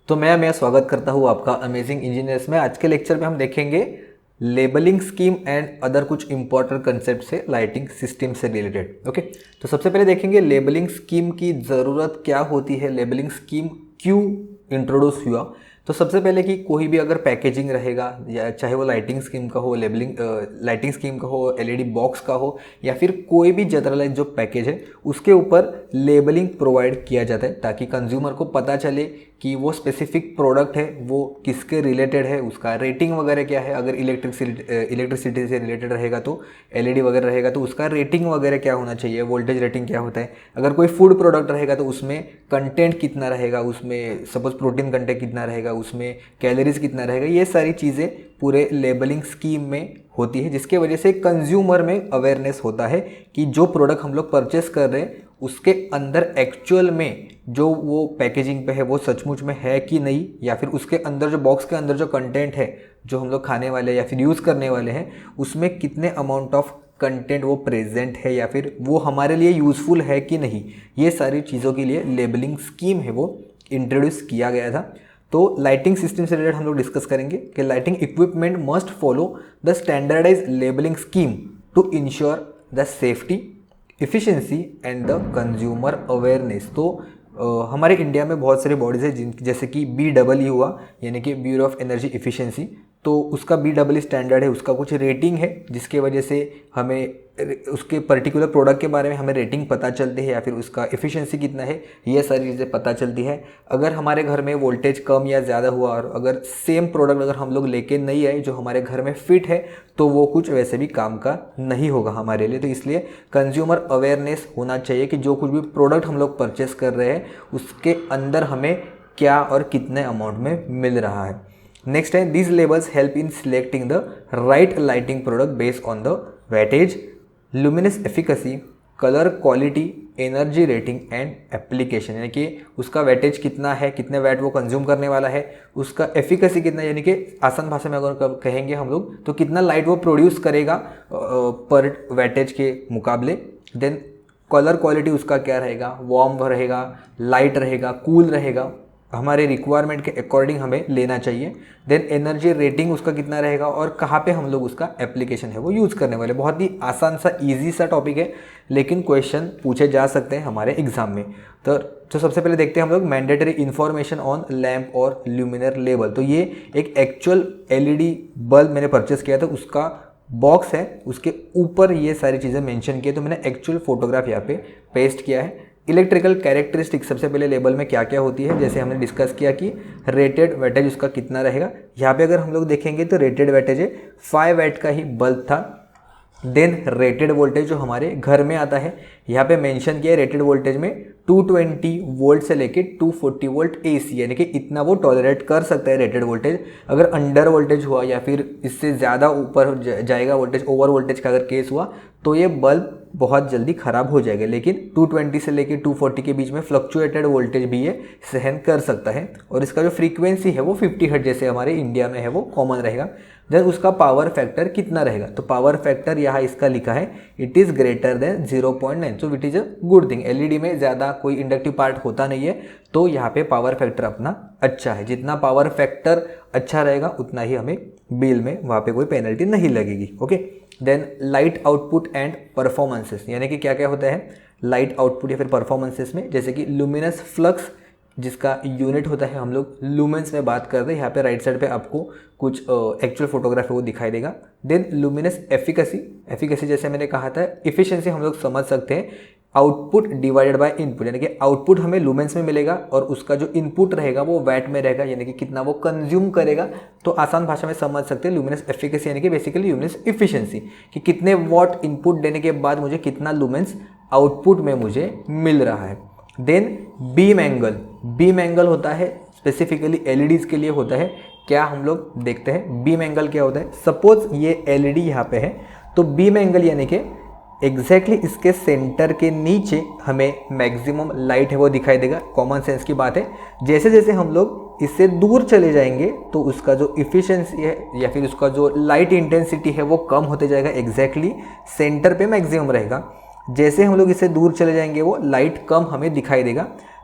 तो मैं स्वागत करता हूँ आपका अमेजिंग इंजीनियर्स में। आज के लेक्चर में हम देखेंगे लेबलिंग स्कीम एंड अदर कुछ इंपॉर्टेंट कंसेप्ट से लाइटिंग सिस्टम से रिलेटेड। ओके, तो सबसे पहले देखेंगे लेबलिंग स्कीम की ज़रूरत क्या होती है, लेबलिंग स्कीम क्यों इंट्रोड्यूस हुआ। तो सबसे पहले कि कोई भी अगर पैकेजिंग रहेगा या चाहे वो लाइटिंग स्कीम का हो, लाइटिंग स्कीम का हो, एलईडी बॉक्स का हो या फिर कोई भी जनरलाइज जो पैकेज है उसके ऊपर लेबलिंग प्रोवाइड किया जाता है ताकि कंज्यूमर को पता चले कि वो स्पेसिफिक प्रोडक्ट है वो किसके रिलेटेड है, उसका रेटिंग वगैरह क्या है। अगर इलेक्ट्रिसिटी से रिलेटेड रहेगा तो एलईडी वगैरह रहेगा तो उसका रेटिंग वगैरह क्या होना चाहिए, वोल्टेज रेटिंग क्या होता है। अगर कोई फूड प्रोडक्ट रहेगा तो उसमें कंटेंट कितना रहेगा, उसमें सपोज प्रोटीन कंटेंट कितना रहेगा, उसमें कैलोरीज कितना रहेगा, ये सारी चीज़ें पूरे लेबलिंग स्कीम में होती है, जिसके वजह से कंज्यूमर में अवेयरनेस होता है कि जो प्रोडक्ट हम लोग परचेस कर रहे हैं उसके अंदर एक्चुअल में जो वो पैकेजिंग पे है वो सचमुच में है कि नहीं, या फिर उसके अंदर जो बॉक्स के अंदर जो कंटेंट है जो हम लोग खाने वाले या फिर यूज़ करने वाले हैं उसमें कितने अमाउंट ऑफ कंटेंट वो प्रेजेंट है या फिर वो हमारे लिए यूज़फुल है कि नहीं। ये सारी चीज़ों के लिए लेबलिंग स्कीम है वो इंट्रोड्यूस किया गया था। तो लाइटिंग सिस्टम से रिलेटेड हम लोग डिस्कस करेंगे कि lighting equipment must follow the standardize labelling scheme to ensure the safety, efficiency and the consumer awareness. तो हमारे इंडिया में बहुत सारे बॉडीज़ है जैसे कि BEE हुआ, यानी कि ब्यूरो ऑफ एनर्जी इफ़िशिएंसी। तो उसका BEE स्टैंडर्ड है, उसका कुछ रेटिंग है जिसके वजह से हमें उसके पर्टिकुलर प्रोडक्ट के बारे में हमें रेटिंग पता चलती है या फिर उसका एफिशिएंसी कितना है, ये सारी चीज़ें पता चलती है। अगर हमारे घर में वोल्टेज कम या ज़्यादा हुआ और अगर सेम प्रोडक्ट अगर हम लोग लेके नहीं आए जो हमारे घर में फिट है तो वो कुछ वैसे भी काम का नहीं होगा हमारे लिए। तो इसलिए कंज्यूमर अवेयरनेस होना चाहिए कि जो कुछ भी प्रोडक्ट हम लोग परचेस कर रहे हैं उसके अंदर हमें क्या और कितने अमाउंट में मिल रहा है। नेक्स्ट है these labels help in selecting the right lighting product based on the weightage, luminous efficacy, colour quality, energy rating and application, यानी कि उसका वेटेज कितना है, कितने वैट वो कंज्यूम करने वाला है, उसका एफिकेसी कितना, यानी कि आसान भाषा में अगर कहेंगे हम लोग तो कितना लाइट वो प्रोड्यूस करेगा पर वेटेज के मुकाबले। देन कलर क्वालिटी उसका क्या रहेगा, वार्म रहेगा, लाइट रहेगा, कूल रहेगा, हमारे रिक्वायरमेंट के अकॉर्डिंग हमें लेना चाहिए। देन एनर्जी रेटिंग उसका कितना रहेगा और कहाँ पे हम लोग उसका एप्लीकेशन है वो यूज़ करने वाले। बहुत ही आसान सा इजी सा टॉपिक है लेकिन क्वेश्चन पूछे जा सकते हैं हमारे एग्जाम में। तो सबसे पहले देखते हैं हम लोग मैंडेटरी इन्फॉर्मेशन ऑन लैम्प और ल्यूमिनर लेबल। तो ये एक एक्चुअल एलईडी बल्ब मैंने परचेस किया था, उसका बॉक्स है, उसके ऊपर ये सारी चीज़ें मेंशन की है, तो मैंने एक्चुअल फोटोग्राफ यहाँ पे पेस्ट किया है। इलेक्ट्रिकल कैरेक्टरिस्टिक सबसे पहले लेबल में क्या क्या होती है, जैसे हमने डिस्कस किया कि रेटेड वेटेज उसका कितना रहेगा। यहाँ पे अगर हम लोग देखेंगे तो रेटेड वेटेज है 5 वैट का ही बल्ब था। देन रेटेड वोल्टेज जो हमारे घर में आता है यहाँ पे मेंशन किया है, रेटेड वोल्टेज में 220 वोल्ट से लेके 240 वोल्ट AC, यानी कि इतना वो टॉलरेट कर सकता है रेटेड वोल्टेज। अगर अंडर वोल्टेज हुआ या फिर इससे ज़्यादा ऊपर जाएगा वोल्टेज, ओवर वोल्टेज का अगर केस हुआ तो ये बल्ब बहुत जल्दी ख़राब हो जाएगा। लेकिन 220 से लेके 240 के बीच में फ्लक्चुएटेड वोल्टेज भी ये सहन कर सकता है और इसका जो फ्रीक्वेंसी है वो 50 हर्ट्ज जैसे हमारे इंडिया में है वो कॉमन रहेगा। देन उसका पावर फैक्टर कितना रहेगा, तो पावर फैक्टर यहाँ इसका लिखा है it is greater then 0.9, so it is a good thing. LED में ज़्यादा कोई इंडक्टिव पार्ट होता नहीं है तो यहाँ पे पावर फैक्टर अपना अच्छा है। जितना पावर फैक्टर अच्छा रहेगा उतना ही हमें बिल में वहाँ पे कोई पेनल्टी नहीं लगेगी। Okay, then light output and performances, यानी कि क्या क्या होता है लाइट आउटपुट या फिर परफॉर्मेंसेस में, जैसे कि लुमिनस फ्लक्स जिसका यूनिट होता है, हम लोग लुमेंस में बात करते हैं। यहाँ पे राइट साइड पे आपको कुछ एक्चुअल फोटोग्राफ है वो दिखाई देगा। देन लुमिनस एफिकेसी जैसे मैंने कहा था, इफिशिएंसी हम लोग समझ सकते हैं आउटपुट डिवाइडेड बाय इनपुट, यानी कि आउटपुट हमें लुमेंस में मिलेगा और उसका जो इनपुट रहेगा वो वैट में रहेगा, यानी कि कितना वो कंज्यूम करेगा। तो आसान भाषा में समझ सकते हैं लुमिनस एफिकेसी यानी कि बेसिकली लुमिनस इफिशिएंसी, कि कितने वॉट इनपुट देने के बाद मुझे कितना लुमेंस आउटपुट में मुझे मिल रहा है। देन बीम एंगल होता है स्पेसिफिकली एलईडीज के लिए होता है। क्या हम लोग देखते हैं बीम एंगल क्या होता है। सपोज ये एलईडी यहाँ पे है तो बीम एंगल यानी कि एग्जैक्टली इसके सेंटर के नीचे हमें मैक्सिमम लाइट है वो दिखाई देगा। कॉमन सेंस की बात है, जैसे जैसे हम लोग इससे दूर चले जाएंगे तो उसका जो इफिशिएंसी है या फिर उसका जो लाइट इंटेंसिटी है वो कम होते जाएगा। एग्जैक्टली सेंटर पे मैक्सिमम रहेगा, जैसे हम लोग इससे दूर चले जाएंगे वो लाइट कम हमें दिखाई देगा।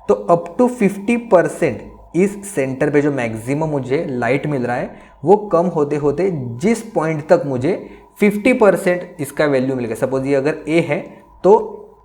तो अप टू 50% इस सेंटर पे जो मैक्सिमम मुझे लाइट मिल रहा है वो कम होते होते जिस पॉइंट तक मुझे 50% इसका वैल्यू मिल गया, सपोज ये अगर ए है तो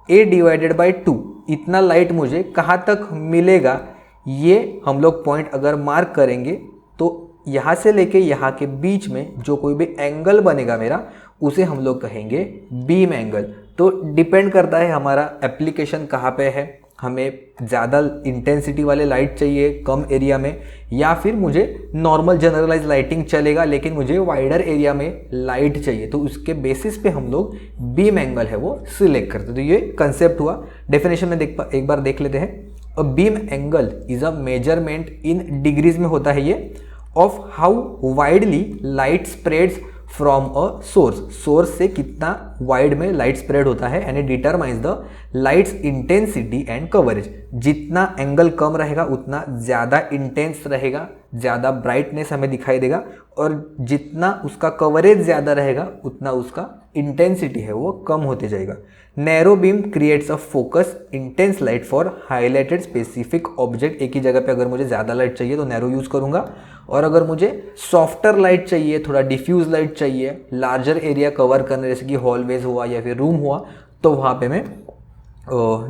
a डिवाइडेड बाई 2 इतना लाइट मुझे कहाँ तक मिलेगा, ये हम लोग पॉइंट अगर मार्क करेंगे तो यहाँ से लेके यहाँ के बीच में जो कोई भी एंगल बनेगा मेरा उसे हम लोग कहेंगे बीम एंगल। तो डिपेंड करता है हमारा एप्लीकेशन कहाँ पे है, हमें ज़्यादा इंटेंसिटी वाले लाइट चाहिए कम एरिया में, या फिर मुझे नॉर्मल जनरलाइज लाइटिंग चलेगा लेकिन मुझे वाइडर एरिया में लाइट चाहिए, तो उसके बेसिस पे हम लोग बीम एंगल है वो सिलेक्ट करते हैं। तो ये कंसेप्ट हुआ। डेफिनेशन में एक बार देख लेते हैं। A beam angle is a measurement in degrees में होता है ये of how widely light spreads from a source से कितना वाइड में लाइट स्प्रेड होता है, and it determines the lights intensity and coverage. जितना एंगल कम रहेगा उतना ज़्यादा इंटेंस रहेगा, ज़्यादा ब्राइटनेस हमें दिखाई देगा, और जितना उसका कवरेज ज़्यादा रहेगा उतना उसका इंटेंसिटी है वो कम होते जाएगा। Narrow beam creates a focus intense light for highlighted specific object. एक ही जगह पे अगर मुझे ज़्यादा लाइट चाहिए तो नैरो यूज़ करूँगा, और अगर मुझे सॉफ्टर लाइट चाहिए, थोड़ा डिफ्यूज लाइट चाहिए, लार्जर एरिया कवर करने जैसे कि हॉलवेज हुआ या फिर रूम हुआ, तो वहाँ पे मैं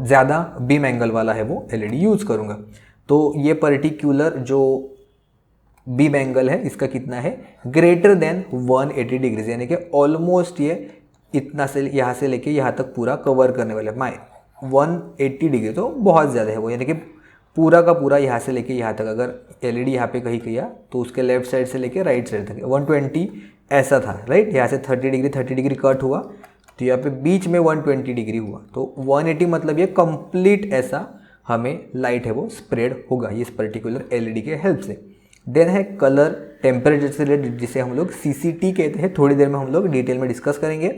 ज़्यादा बीम एंगल वाला है वो एलईडी यूज़ करूँगा। तो ये पर्टिकुलर जो बीम एंगल है इसका कितना है, ग्रेटर देन 180 डिग्रीज, यानी कि ऑलमोस्ट ये इतना से यहाँ से लेके यहाँ तक पूरा कवर करने वाले माई 180 डिग्री, तो बहुत ज़्यादा है वो, यानी कि पूरा का पूरा यहाँ से लेके यहाँ तक अगर एलईडी यहाँ पे कहीं किया तो उसके लेफ्ट साइड से लेके राइट साइड तक 120 ऐसा था, राइट। यहाँ से 30 डिग्री कट हुआ तो यहाँ पे बीच में 120 डिग्री हुआ, तो 180 मतलब ये कंप्लीट ऐसा हमें लाइट है वो स्प्रेड होगा इस पर्टिकुलर एलईडी के हेल्प से। देन है कलर टेम्परेचर से रिलेटेड, जिसे हम लोग CCT कहते हैं, थोड़ी देर में हम लोग डिटेल में डिस्कस करेंगे।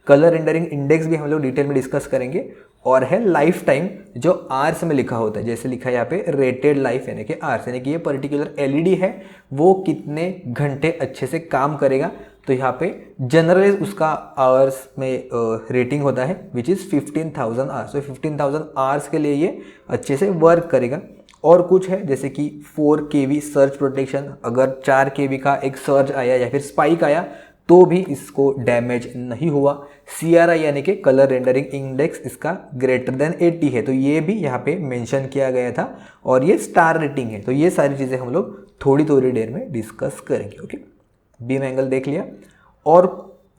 कलर रेंडरिंग इंडेक्स भी हम लोग डिटेल में डिस्कस करेंगे। और है लाइफ टाइम, जो आर्स में लिखा होता है, जैसे लिखा है यहाँ पे रेटेड लाइफ, यानी कि आर्स, यानी कि ये पर्टिकुलर एलईडी है वो कितने घंटे अच्छे से काम करेगा। तो यहाँ पे जनरलाइज उसका आवर्स में रेटिंग होता है विच इज़ 15,000 आवर्स। तो 15,000 आवर्स के लिए ये अच्छे से वर्क करेगा। और कुछ है जैसे कि 4 kV सर्ज प्रोटेक्शन, अगर 4 kV का एक सर्ज आया या फिर स्पाइक आया तो भी इसको डैमेज नहीं हुआ। CRI यानी कि कलर रेंडरिंग इंडेक्स इसका ग्रेटर देन 80 है, तो ये भी यहाँ पे मेंशन किया गया था, और ये स्टार रेटिंग है। तो ये सारी चीज़ें हम लोग थोड़ी देर में डिस्कस करेंगे। ओके, बीम एंगल देख लिया। और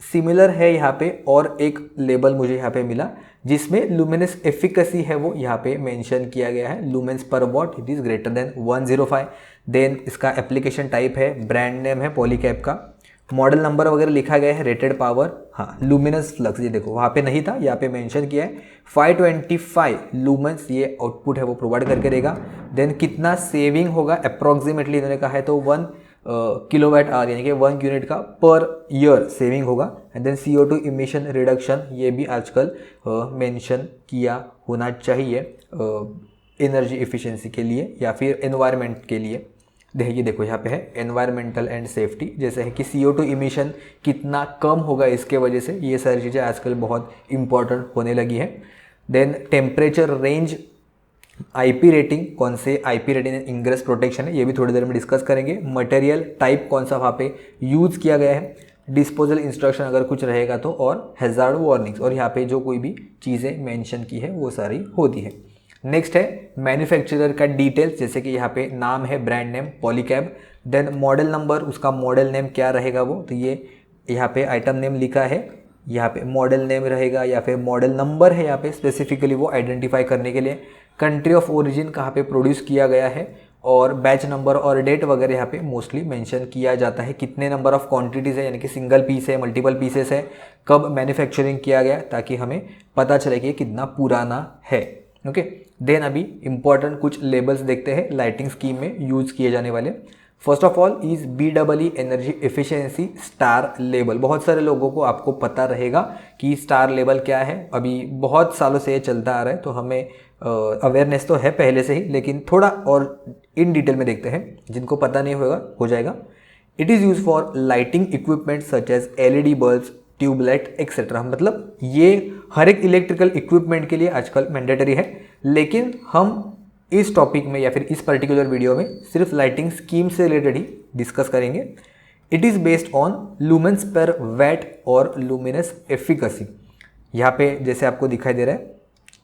सिमिलर है यहाँ पे और एक लेबल मुझे यहाँ पे मिला जिसमें लुमिनस एफिकेसी है वो यहाँ पे मेंशन किया गया है, lumens per watt it is greater than 105। Then इसका एप्लीकेशन टाइप है, ब्रांड नेम है पॉलीकैब का, मॉडल नंबर वगैरह लिखा गया है, रेटेड पावर, हाँ लुमिनस फ्लक्स ये देखो वहाँ पे नहीं था, यहाँ पे मेंशन किया है 525 लुमेंस ये आउटपुट है वो प्रोवाइड करके देगा। देन कितना सेविंग होगा अप्रॉक्सीमेटली इन्होंने कहा है तो 1 किलोवाट आवर यानी कि 1 यूनिट का पर ईयर सेविंग होगा। And then CO2 emission reduction ये भी आजकल मेंशन किया होना चाहिए एनर्जी एफिशिएंसी के लिए या फिर एनवायरनमेंट के लिए। देखिए देखो यहाँ पे है एनवायरमेंटल एंड सेफ्टी, जैसे है कि CO2 इमिशन कितना कम होगा इसके वजह से, ये सारी चीज़ें आजकल बहुत इंपॉर्टेंट होने लगी है। Then temperature range, IP rating, कौन से IP रेटिंग इंग्रेस प्रोटेक्शन है ये भी थोड़ी देर में डिस्कस करेंगे। मटेरियल टाइप कौन सा वहाँ पे यूज़ किया गया है, डिस्पोजल इंस्ट्रक्शन अगर कुछ रहेगा तो, और हैजार्ड वार्निंग्स, और यहाँ पे जो कोई भी चीज़ें मेंशन की है वो सारी होती है। नेक्स्ट है मैन्युफैक्चरर का डिटेल्स, जैसे कि यहाँ पे नाम है brand name Polycab. Then model number, उसका मॉडल नेम क्या रहेगा वो, तो ये यहाँ पे आइटम नेम लिखा है, यहाँ पे मॉडल नेम रहेगा या फिर मॉडल नंबर है यहाँ पे स्पेसिफिकली वो आइडेंटिफाई करने के लिए। कंट्री ऑफ ओरिजिन कहाँ पे प्रोड्यूस किया गया है, और बैच नंबर और डेट वगैरह यहाँ पे मोस्टली मेंशन किया जाता है। कितने नंबर ऑफ क्वांटिटीज़ है यानी कि सिंगल पीस है, मल्टीपल पीसेस है, कब मैन्युफैक्चरिंग किया गया, ताकि हमें पता चले कि कितना पुराना है। ओके, देन अभी इंपॉर्टेंट कुछ लेबल्स देखते हैं लाइटिंग स्कीम में यूज किए जाने वाले। First of all is BEE energy efficiency star label. बहुत सारे लोगों को आपको पता रहेगा कि स्टार लेबल क्या है, अभी बहुत सालों से ये चलता आ रहा है, तो हमें अवेयरनेस तो है पहले से ही, लेकिन थोड़ा और इन डिटेल में देखते हैं, जिनको पता नहीं होगा हो जाएगा। It is use for lighting equipment such as LED bulbs, tubelight etcetera. मतलब ये हर एक इलेक्ट्रिकल इक्विपमेंट के लिए आजकल मैंडेटरी है, लेकिन हम इस टॉपिक में या फिर इस पर्टिकुलर वीडियो में सिर्फ लाइटिंग स्कीम से रिलेटेड ही डिस्कस करेंगे। It is based on lumens पर वैट और लुमिनस एफिकेसी। यहाँ पे जैसे आपको दिखाई दे रहा है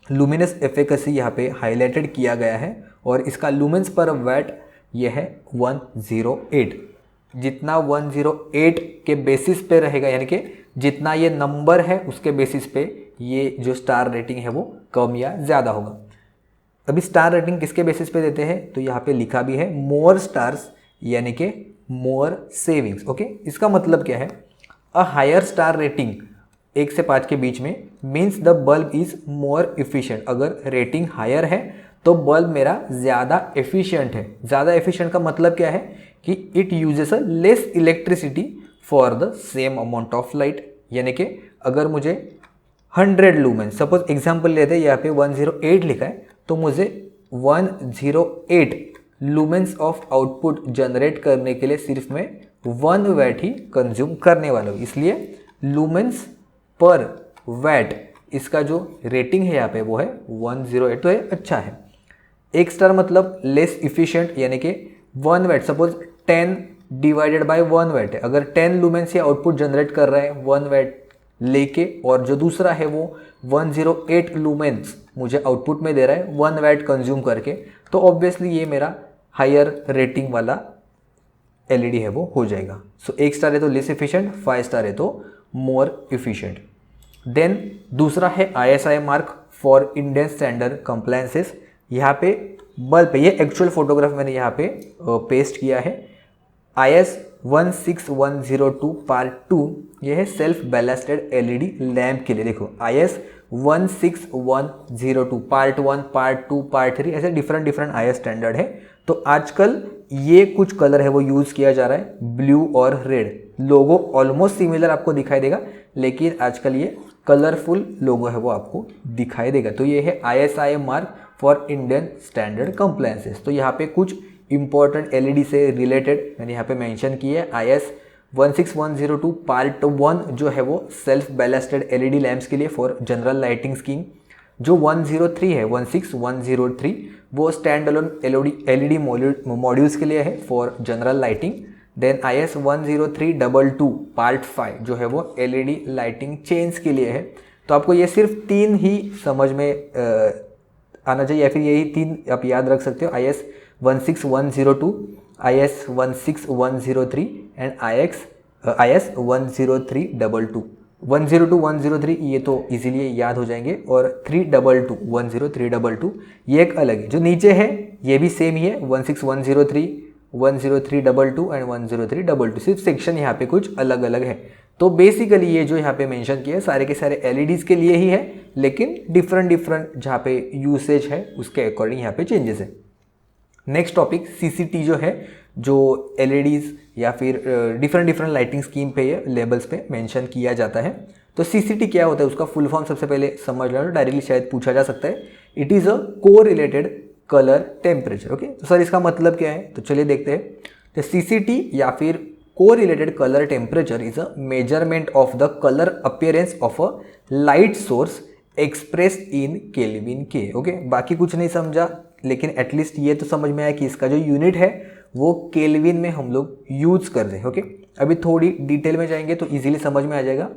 लुमिनस एफिकेसी यहाँ पे हाईलाइटेड किया गया है और इसका लुमेंस पर वैट ये है 108। जितना 108 के बेसिस पे रहेगा, यानी कि जितना ये नंबर है उसके बेसिस पे ये जो स्टार रेटिंग है वो कम या ज़्यादा होगा। अभी स्टार रेटिंग किसके बेसिस पे देते हैं, तो यहाँ पे लिखा भी है मोर स्टार्स यानी कि मोर सेविंग्स। ओके, इसका मतलब क्या है, अ हायर स्टार रेटिंग 1 से 5 के बीच में means the bulb is more efficient. अगर रेटिंग हायर है तो बल्ब मेरा ज़्यादा एफिशिएंट है। ज़्यादा एफिशिएंट का मतलब क्या है कि it uses a less electricity for the same amount of light. यानी कि अगर मुझे 100 लूमेन, सपोज एग्जांपल लेते हैं यहाँ पे 108 लिखा है, तो मुझे 108 लूमेंस ऑफ आउटपुट जनरेट करने के लिए सिर्फ मैं 1 वैट ही कंज्यूम करने वाला हूँ। इसलिए लूमेंस पर वैट इसका जो रेटिंग है यहाँ पे वो है 108, तो ये अच्छा है। 1 स्टार मतलब लेस इफिशिएंट, यानी कि 1 watt, suppose 10 divided by 1 watt है। अगर 10 लूमेंस ये आउटपुट जनरेट कर रहा है 1 वैट लेके, और जो दूसरा है वो 108 लूमेंस मुझे आउटपुट में दे रहा है 1 वैट कंज्यूम करके, तो ऑब्वियसली ये मेरा हायर रेटिंग वाला एलईडी है वो हो जाएगा। सो 1 स्टार है तो लेस इफिशिएंट, 5 स्टार है तो मोर इफिशिएंट। देन दूसरा है ISI mark for Indian standard compliances. यहाँ पे बल्ब है, ये एक्चुअल फोटोग्राफ मैंने यहाँ पे पेस्ट किया है। IS 16102 पार्ट 2 ये है सेल्फ बैलेस्टेड एलईडी लैम्प के लिए। देखो IS 16102 पार्ट 1, पार्ट 2, पार्ट 3, ऐसे डिफरेंट IS स्टैंडर्ड है। तो आजकल ये कुछ कलर है वो यूज़ किया जा रहा है, ब्लू और रेड। लोगो ऑलमोस्ट सिमिलर आपको दिखाई देगा, लेकिन आजकल ये कलरफुल लोगो है वो आपको दिखाई देगा। तो ये है ISI mark for Indian standard compliances. तो यहाँ पे कुछ इंपॉर्टेंट एलईडी से रिलेटेड मैंने यहाँ पे मेंशन किया है। IS 16102 पार्ट 1 जो है वो सेल्फ बैलेस्टेड एलईडी लैम्प्स के लिए फॉर जनरल लाइटिंग स्कीम। जो 103 है 16103 वो स्टैंड अलोन एलईडी मॉड्यूल्स के लिए है for general lighting. Then IS 10322 part 5 जो है वो एलईडी लाइटिंग चेन्स के लिए है। तो आपको ये सिर्फ 3 ही समझ में आना चाहिए, या फिर यही 3 आप याद रख सकते हो, IS 16102, IS 16103 एंड IS 10322। 102 103 ये तो इजीली याद हो जाएंगे, और 322 10322 ये एक अलग है। जो नीचे है ये भी सेम ही है, 16103, 10322 एंड 10322, सिर्फ सेक्शन यहाँ पे कुछ अलग अलग है। तो बेसिकली ये जो यहाँ पे मेंशन किया है सारे के सारे एलईडीज़ के लिए ही है, लेकिन डिफरेंट जहाँ पे यूसेज है उसके अकॉर्डिंग यहाँ पे चेंजेस है। नेक्स्ट टॉपिक CCT जो है, जो एलईडीज़ या फिर डिफरेंट लाइटिंग स्कीम पे ये लेबल्स पे मेंशन किया जाता है। तो CCT क्या होता है, उसका फुल फॉर्म सबसे पहले समझ लो, डायरेक्टली शायद पूछा जा सकता है। इट इज़ अ को रिलेटेड कलर टेम्परेचर। ओके, तो सर इसका मतलब क्या है, तो चलिए देखते हैं। तो CCT या फिर को related colour temperature is a measurement of the colour appearance of a light source expressed in kelvin के। ओके, बाकी कुछ नहीं समझा, लेकिन एटलीस्ट ये तो समझ में आया कि इसका जो यूनिट है वो केल्विन में हम लोग यूज़ कर रहे हैं। ओके, अभी थोड़ी डिटेल में जाएंगे तो इजीली समझ में आ जाएगा।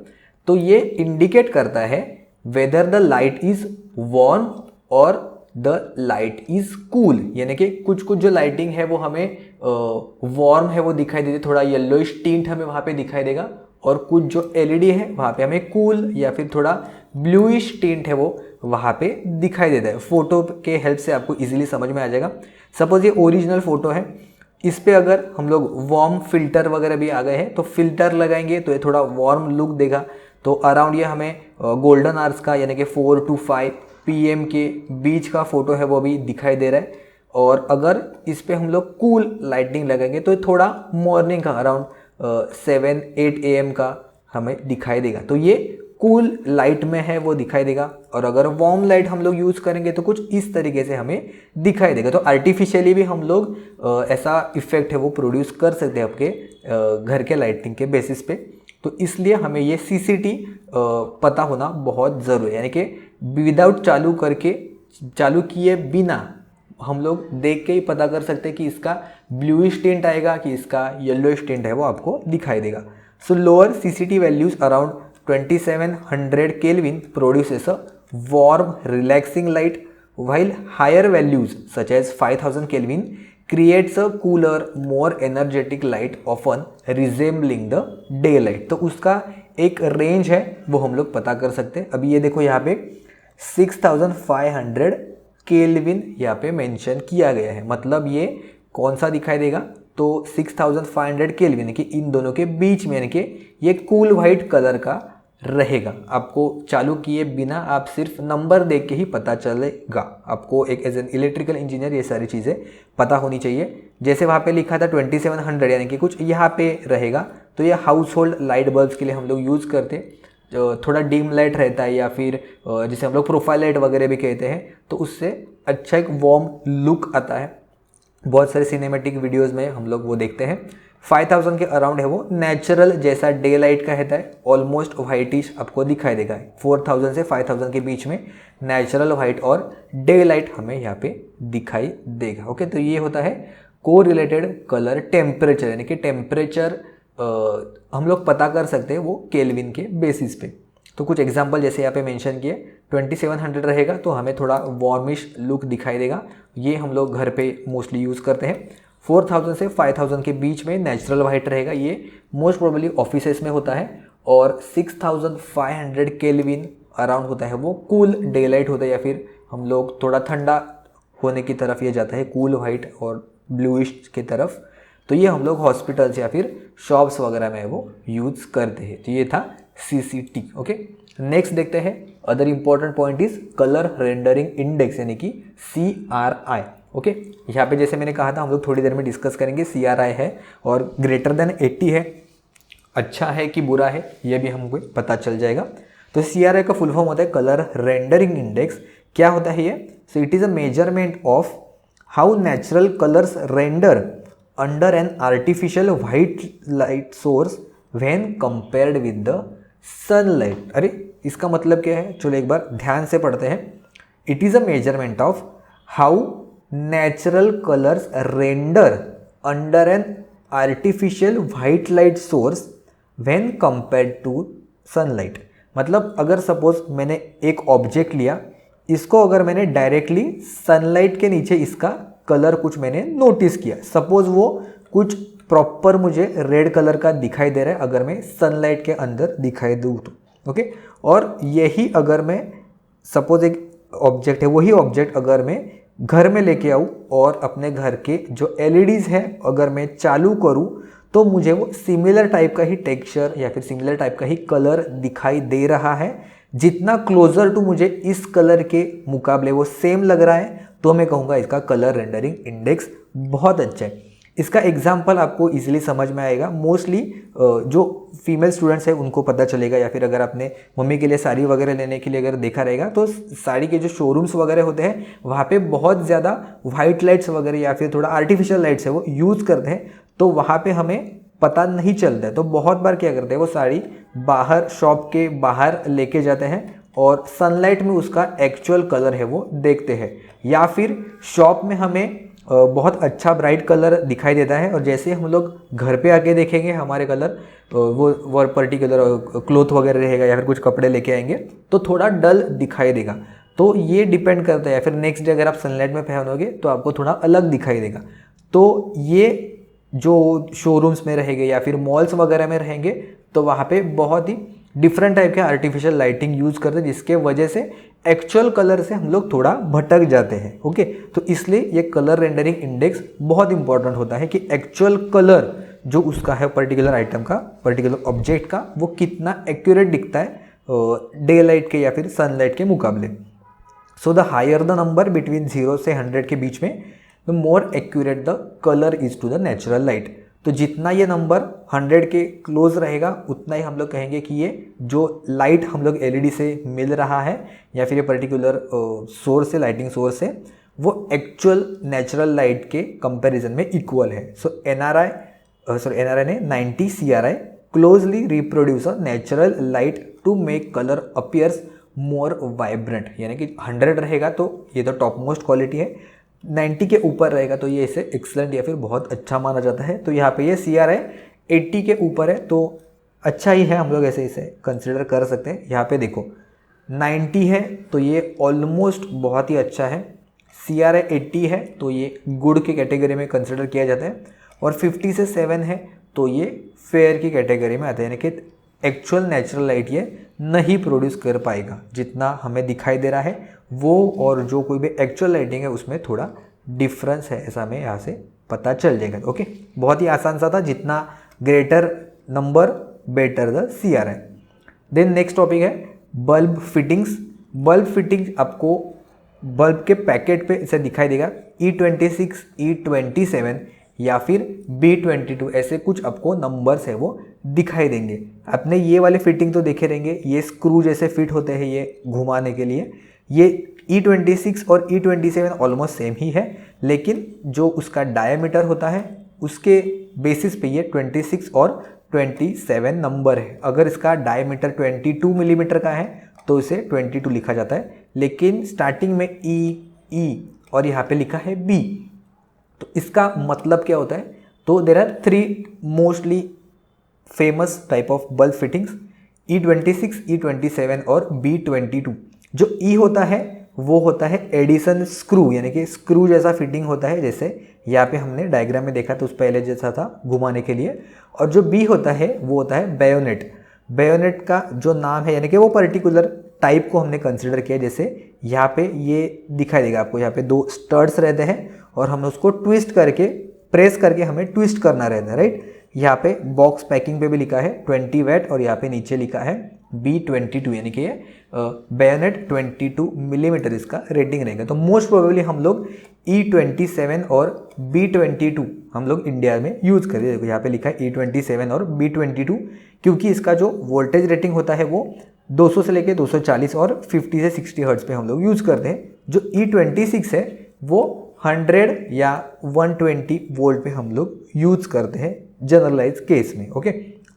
तो ये इंडिकेट करता है whether the light is warm और द लाइट इज कूल, यानी कि कुछ जो लाइटिंग है वो हमें वार्म है वो दिखाई देती है, थोड़ा येलोइश टिंट हमें वहाँ पे दिखाई देगा, और कुछ जो एलईडी है वहाँ पे हमें कूल या फिर थोड़ा ब्लूइश टिंट है वो वहाँ पे दिखाई देता है। फोटो के हेल्प से आपको इजीली समझ में आ जाएगा। सपोज ये ओरिजिनल फोटो है, इस पे अगर हम लोग वार्म फिल्टर वगैरह भी आ गए हैं तो फिल्टर लगाएंगे तो ये थोड़ा वार्म लुक देगा। तो अराउंड ये हमें गोल्डन आवर्स का यानी कि 4 to 5 PM के बीच का फोटो है वो भी दिखाई दे रहा है। और अगर इस पे हम लोग कूल लाइटिंग लगाएंगे तो थोड़ा मॉर्निंग का अराउंड 7-8 AM का हमें दिखाई देगा। तो ये कूल लाइट में है वो दिखाई देगा। और अगर वार्म लाइट हम लोग यूज़ करेंगे तो कुछ इस तरीके से हमें दिखाई देगा। तो आर्टिफिशियली भी हम लोग ऐसा इफेक्ट है वो प्रोड्यूस कर सकते हैं आपके घर के लाइटिंग के बेसिस पे। तो इसलिए हमें ये CCT पता होना बहुत ज़रूरी है, यानी कि विदाउट चालू किए बिना हम लोग देख के ही पता कर सकते हैं कि इसका ब्लूइश टिंट आएगा कि इसका येलोइश टिंट है वो आपको दिखाई देगा। सो lower CCT values around 2700 Kelvin produces a warm relaxing light, while higher values such as 5000 Kelvin creates a cooler more energetic light often resembling the daylight। तो उसका एक रेंज है वो हम लोग पता कर सकते हैं। अभी ये देखो यहाँ पे 6500 केल्विन यहाँ पे मेंशन किया गया है, मतलब ये कौन सा दिखाई देगा, तो 6500 केल्विन कि इन दोनों के बीच में, यानी कि ये कूल वाइट कलर का रहेगा। आपको चालू किए बिना आप सिर्फ नंबर देख के ही पता चलेगा। आपको एक एज एन इलेक्ट्रिकल इंजीनियर ये सारी चीज़ें पता होनी चाहिए। जैसे वहाँ पे लिखा था 2700 यानी कि कुछ यहाँ पे रहेगा, तो ये हाउस होल्ड लाइट बल्ब्स के लिए हम लोग यूज़ करते हैं। जो थोड़ा डिम लाइट रहता है या फिर जिसे हम लोग प्रोफाइल लाइट वगैरह भी कहते हैं, तो उससे अच्छा एक वार्म लुक आता है। बहुत सारे सिनेमेटिक वीडियोस में हम लोग वो देखते हैं। 5000 के अराउंड है वो नेचुरल जैसा डे लाइट का रहता है, ऑलमोस्ट वाइटिश आपको दिखाई देगा। 4000 से 5000 के बीच में नेचुरल वाइट और डे लाइट हमें यहाँ पे दिखाई देगा। ओके, तो ये होता है को रिलेटेड कलर टेम्परेचर, यानी कि टेम्परेचर हम लोग पता कर सकते हैं वो केल्विन के बेसिस पे। तो कुछ एग्जांपल जैसे यहाँ पे मेंशन किए, 2700 रहेगा तो हमें थोड़ा वार्मिश लुक दिखाई देगा, ये हम लोग घर पे मोस्टली यूज़ करते हैं। 4000 से 5000 के बीच में नेचुरल वाइट रहेगा, ये मोस्ट प्रोबेबली ऑफिसेस में होता है। और 6500 केल्विन अराउंड होता है वो कूल डे लाइट होता है, या फिर हम लोग थोड़ा ठंडा होने की तरफ ये जाता है कूल वाइट और ब्लूइश की तरफ। तो ये हम लोग हॉस्पिटल्स या फिर शॉप्स वगैरह में वो यूज़ करते हैं। तो ये था CCT। ओके, नेक्स्ट देखते हैं other important point is colour rendering index, यानी कि CRI। ओके, यहाँ पे जैसे मैंने कहा था हम लोग थोड़ी देर में डिस्कस करेंगे। CRI है और ग्रेटर देन 80 है, अच्छा है कि बुरा है ये भी हमको पता चल जाएगा। तो CRI का फुल फॉर्म होता है कलर रेंडरिंग इंडेक्स। क्या होता है ये? So it is a measurement of how natural colours render under an artificial white light source when compared with the sunlight. अरे इसका मतलब क्या है, चलो एक बार ध्यान से पढ़ते हैं। It is a measurement of how natural colours render under an artificial white light source when compared to sunlight. मतलब अगर सपोज मैंने एक ऑब्जेक्ट लिया, इसको अगर मैंने डायरेक्टली सनलाइट के नीचे इसका कलर कुछ मैंने नोटिस किया, सपोज वो कुछ प्रॉपर मुझे रेड कलर का दिखाई दे रहा है अगर मैं सनलाइट के अंदर दिखाई दूँ तो। ओके, और यही अगर मैं सपोज एक ऑब्जेक्ट है, वही ऑब्जेक्ट अगर मैं घर में लेके आऊँ और अपने घर के जो LEDs है अगर मैं चालू करूँ, तो मुझे वो सिमिलर टाइप का ही टेक्सचर या फिर सिमिलर टाइप का ही कलर दिखाई दे रहा है। जितना क्लोजर टू मुझे इस कलर के मुकाबले वो सेम लग रहा है, तो मैं कहूँगा इसका कलर रेंडरिंग इंडेक्स बहुत अच्छा है। इसका एग्जाम्पल आपको इजीली समझ में आएगा। मोस्टली जो फीमेल स्टूडेंट्स हैं उनको पता चलेगा, या फिर अगर आपने मम्मी के लिए साड़ी वगैरह लेने के लिए अगर देखा रहेगा, तो साड़ी के जो शोरूम्स वगैरह होते हैं वहाँ पे बहुत ज़्यादा वाइट लाइट्स वगैरह या फिर थोड़ा आर्टिफिशियल लाइट्स है वो यूज़ करते हैं, तो वहाँ पे हमें पता नहीं चलता है। तो बहुत बार क्या करते हैं, वो साड़ी बाहर शॉप के बाहर लेके जाते हैं और सनलाइट में उसका एक्चुअल कलर है वो देखते हैं, या फिर शॉप में हमें बहुत अच्छा ब्राइट कलर दिखाई देता है, और जैसे हम लोग घर पे आके देखेंगे हमारे कलर वो पर्टिकुलर क्लोथ वगैरह रहेगा या फिर कुछ कपड़े लेके आएंगे तो थोड़ा डल दिखाई देगा। तो ये डिपेंड करता है, या फिर नेक्स्ट डे अगर आप सनलाइट में पहनोगे तो आपको थोड़ा अलग दिखाई देगा। तो ये जो शोरूम्स में रहेंगे या फिर मॉल्स वगैरह में रहेंगे, तो वहाँ पे बहुत ही डिफरेंट टाइप के आर्टिफिशियल लाइटिंग यूज़ करते हैं, जिसके वजह से एक्चुअल कलर से हम लोग थोड़ा भटक जाते हैं। ओके, तो इसलिए ये कलर रेंडरिंग इंडेक्स बहुत इंपॉर्टेंट होता है कि एक्चुअल कलर जो उसका है पर्टिकुलर आइटम का, पर्टिकुलर ऑब्जेक्ट का, वो कितना एक्यूरेट दिखता है डे लाइट के या फिर सनलाइट के मुकाबले। So the higher the number between 0 से 100 के बीच में, the more accurate the colour is to the natural light. तो जितना ये नंबर 100 के क्लोज रहेगा उतना ही हम लोग कहेंगे कि ये जो लाइट हम लोग LED से मिल रहा है या फिर ये पर्टिकुलर सोर्स से, लाइटिंग सोर्स से, वो एक्चुअल नेचुरल लाइट के कंपैरिजन में इक्वल है। सो NRI ने 90 CRI closely reproduce a natural light to make colour appears more vibrant, यानी कि 100 रहेगा तो ये तो टॉप मोस्ट क्वालिटी है, 90 के ऊपर रहेगा तो ये इसे एक्सलेंट या फिर बहुत अच्छा माना जाता है। तो यहाँ पे ये CRI 80 के ऊपर है तो अच्छा ही है, हम लोग ऐसे इसे कंसिडर कर सकते हैं। यहाँ पे देखो 90 है तो ये ऑलमोस्ट बहुत ही अच्छा है, CRI 80 है तो ये गुड की कैटेगरी में कंसिडर किया जाता है, और 50 से 7 है तो ये फेयर की कैटेगरी में आता है, यानी कि एक्चुअल नेचुरल लाइट ये नहीं प्रोड्यूस कर पाएगा। जितना हमें दिखाई दे रहा है वो और जो कोई भी एक्चुअल लाइटिंग है उसमें थोड़ा डिफरेंस है, ऐसा हमें यहाँ से पता चल जाएगा। ओके, बहुत ही आसान सा था, जितना greater number better the CRI। Then next topic है बल्ब फिटिंग्स। बल्ब फिटिंग्स आपको बल्ब के पैकेट पे इसे दिखाई देगा E26, E27 या फिर B22, ऐसे कुछ आपको नंबर्स है वो दिखाई देंगे। आपने ये वाले फिटिंग तो देखे रहेंगे, ये स्क्रू जैसे फिट होते हैं ये घुमाने के लिए। ये E26 और E27 ऑलमोस्ट सेम ही है, लेकिन जो उसका डायमीटर होता है उसके बेसिस पे ये 26 और 27 नंबर है। अगर इसका डायमीटर 22 मिलीमीटर का है तो इसे 22 लिखा जाता है, लेकिन स्टार्टिंग में E और यहाँ पे लिखा है B, तो इसका मतलब क्या होता है? तो there are 3 mostly famous type of bulb fittings, E26, E27 और B22। जो E होता है वो होता है एडिशन स्क्रू, यानी कि स्क्रू जैसा फिटिंग होता है, जैसे यहाँ पे हमने डायग्राम में देखा तो उस पहले जैसा था घुमाने के लिए। और जो B होता है वो होता है बेयोनेट। बेयोनेट का जो नाम है, यानी कि वो पर्टिकुलर टाइप को हमने कंसिडर किया। जैसे यहाँ पे ये दिखाई देगा आपको, यहाँ पे 2 स्टड्स रहते हैं और हम उसको ट्विस्ट करके प्रेस करके हमें ट्विस्ट करना रहता है, राइट। यहाँ पे बॉक्स पैकिंग पे भी लिखा है 20 वैट और यहाँ पे नीचे लिखा है B22, यानी कि ये बेयोनेट 22 मिलीमीटर इसका रेटिंग रहेगा। तो मोस्ट प्रोबेबली हम लोग E27 और B22 हम लोग इंडिया में यूज़ करेंगे। देखो यहाँ पे लिखा है E27 और B22, क्योंकि इसका जो वोल्टेज रेटिंग होता है वो 200 से लेके 240 और 50 से 60 हर्ट्ज पे हम लोग यूज़ करते हैं। जो E26 है वो 100 या 120 वोल्ट पे हम लोग यूज़ करते हैं जनरलाइज केस में। ओके,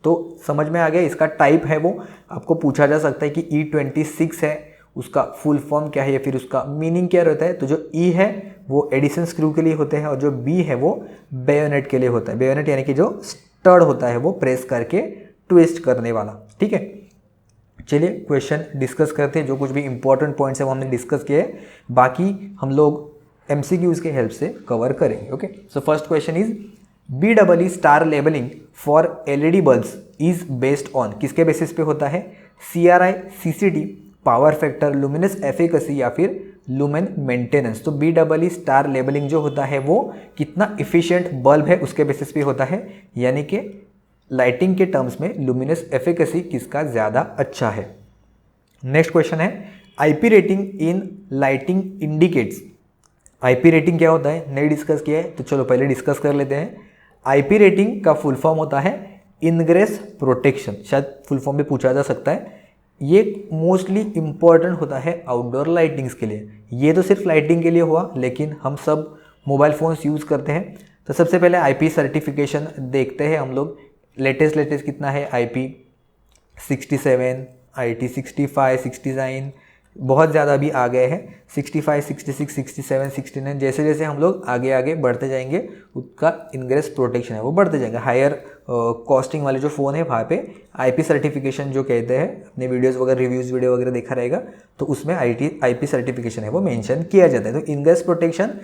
तो समझ में आ गया। इसका टाइप है वो आपको पूछा जा सकता है कि E26 है, उसका फुल फॉर्म क्या है या फिर उसका मीनिंग क्या रहता है। तो जो E है वो एडिशन स्क्रू के लिए होते हैं और जो B है वो बेयोनेट के लिए होता है। बेयोनेट यानी कि जो स्टड होता है वो प्रेस करके ट्विस्ट करने वाला। ठीक है, चलिए क्वेश्चन डिस्कस करते हैं। जो कुछ भी इंपॉर्टेंट पॉइंट्स है वो हमने डिस्कस किए हैं, बाकी हम लोग MCQs के हेल्प से कवर करेंगे। Okay, so first question is BEE star labelling for LED bulbs is based on, किसके बेसिस पे होता है? CRI, CCD, power factor, luminous efficacy या फिर लुमेन मेंटेनेंस। तो BEE स्टार लेबलिंग जो होता है वो कितना इफिशिएंट बल्ब है उसके बेसिस पे होता है, यानी कि लाइटिंग के टर्म्स में लुमिनस एफिकेसी किसका ज़्यादा अच्छा है। नेक्स्ट क्वेश्चन है IP रेटिंग इन लाइटिंग इंडिकेट्स। IP रेटिंग क्या होता है? नहीं डिस्कस किया है तो चलो पहले डिस्कस कर लेते हैं। IP रेटिंग का फुल फॉर्म होता है इनग्रेस प्रोटेक्शन, शायद फुल फॉर्म भी पूछा जा सकता है। ये मोस्टली इम्पॉर्टेंट होता है आउटडोर लाइटिंग्स के लिए। ये तो सिर्फ लाइटिंग के लिए हुआ, लेकिन हम सब मोबाइल फ़ोन्स यूज़ करते हैं। तो सबसे पहले IP सर्टिफिकेशन देखते हैं हम लोग। लेटेस्ट कितना है? IP67, IT 65, 69, बहुत ज़्यादा अभी आ गए हैं। 65, 66, 67, 69, जैसे जैसे हम लोग आगे आगे बढ़ते जाएंगे उसका इनग्रेस प्रोटेक्शन है वो बढ़ते जाएंगे। हायर कॉस्टिंग वाले जो फ़ोन है वहाँ पे IP सर्टिफिकेशन जो कहते हैं, अपने वीडियोज़ वगैरह रिव्यूज़ वीडियो वगैरह देखा रहेगा तो उसमें IP सर्टिफिकेशन है वो मेंशन किया जाता है। तो इनग्रेस प्रोटेक्शन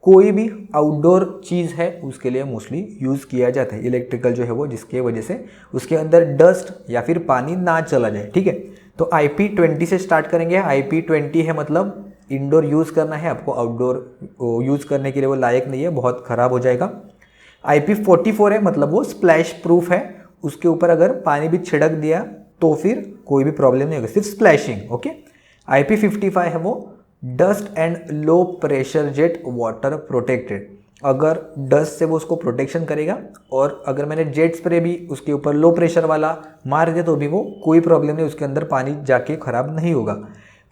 कोई भी आउटडोर चीज़ है उसके लिए मोस्टली यूज़ किया जाता है, इलेक्ट्रिकल जो है वो, जिसके वजह से उसके अंदर डस्ट या फिर पानी ना चला जाए। ठीक है, तो IP20 से स्टार्ट करेंगे। IP20 है मतलब इंडोर यूज़ करना है आपको, आउटडोर यूज़ करने के लिए वो लायक नहीं है, बहुत ख़राब हो जाएगा। IP44 है मतलब वो स्प्लैश प्रूफ है, उसके ऊपर अगर पानी भी छिड़क दिया तो फिर कोई भी प्रॉब्लम नहीं होगा, सिर्फ स्प्लैशिंग। ओके, IP55 है वो dust and low pressure jet water protected, अगर डस्ट से वो उसको प्रोटेक्शन करेगा और अगर मैंने जेट स्प्रे भी उसके ऊपर लो प्रेशर वाला मार दिया तो भी वो कोई प्रॉब्लम नहीं, उसके अंदर पानी जाके ख़राब नहीं होगा।